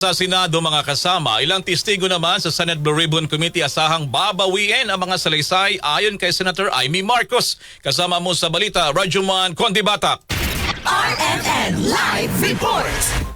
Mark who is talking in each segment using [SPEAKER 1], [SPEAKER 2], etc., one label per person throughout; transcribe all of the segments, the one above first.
[SPEAKER 1] Sa Senado mga kasama, ilang testigo naman sa Senate Blue Ribbon Committee asahang babawiin ang mga salaysay ayon kay Senator Amy Marcos. Kasama mo sa balita, Rajuman Condibatak.
[SPEAKER 2] RMN Live Report!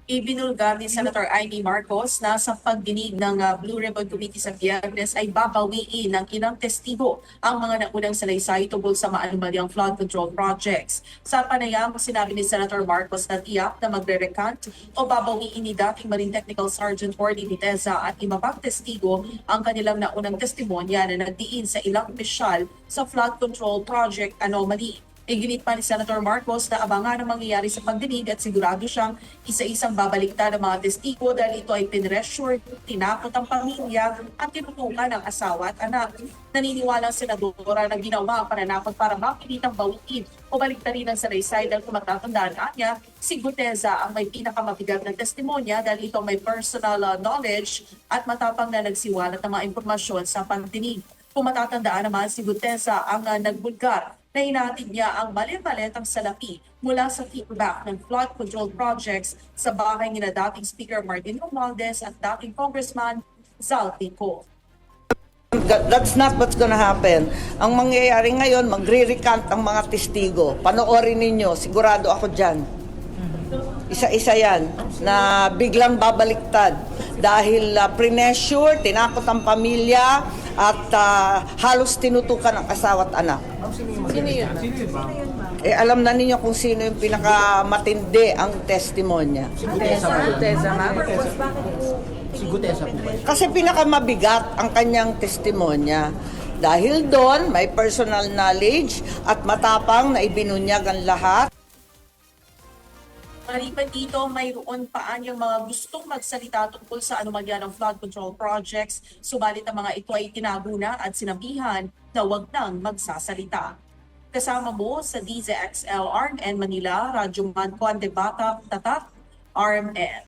[SPEAKER 3] Ibinulgar ni Senator Amy Marcos na sa pagdinig ng Blue Ribbon Committee sa Biyernes ay babawiin ng ilang testigo ang mga naunang salaysay tungkol sa maanumalyang flood control projects. Sa panayam, sinabi ni Senator Marcos na tiyak na magre-recant o babawiin ni dating Marine Technical Sergeant Orly Viteza at iba pang testigo ang kanilang naunang testimonya na nagdiin sa ilang opisyal sa flood control project anomaly. Iginit pa ni Senator Marcos na abangan ang mangyayari sa pagdinig at sigurado siyang isa-isang babaliktad ng mga testigo dahil ito ay pinressure, tinakot ang pamilya at tinutukan ng asawa at anak. Naniniwala ang senadora na ginawa ang pananakot para mapilitang bawiin o baliktarin ang salaysay dahil kung matatandaan niya, si Guteza ang may pinakamabigat na testimonya dahil ito may personal knowledge at matapang na nagsiwalat ng mga impormasyon sa pagdinig. Kung matatandaan naman, si Guteza ang nagbulgar na inaatid niya ang mali-maletang salapi mula sa feedback ng flood control projects sa bahay ni dating Speaker Martin Romualdez at dating Congressman Zal Pico.
[SPEAKER 4] That's not what's gonna happen. Ang mangyayari ngayon, magre-recant ang mga testigo. Panoorin ninyo, sigurado ako dyan. Isa-isa yan na biglang babaliktad dahil premature, tinakot ang pamilya at halos tinutukan ang asawa at anak.
[SPEAKER 3] Sino yun?
[SPEAKER 4] Alam na ninyo kung sino yung pinakamatindi ang testimonya.
[SPEAKER 5] Si Guteza, ma'am? Si Guteza po ba?
[SPEAKER 4] Kasi pinakamabigat ang kanyang testimonya. Dahil doon, may personal knowledge at matapang na ibinunyag ang lahat.
[SPEAKER 3] Maliban dito, mayroon pa yung mga gustong magsalita tungkol sa anomalya ng flood control projects. Subalit ang mga ito ay tinago na at sinabihan na huwag nang magsasalita. Kasama mo sa DZXL RMN Manila, Radyo Man Condibatak, Tatak, RMN.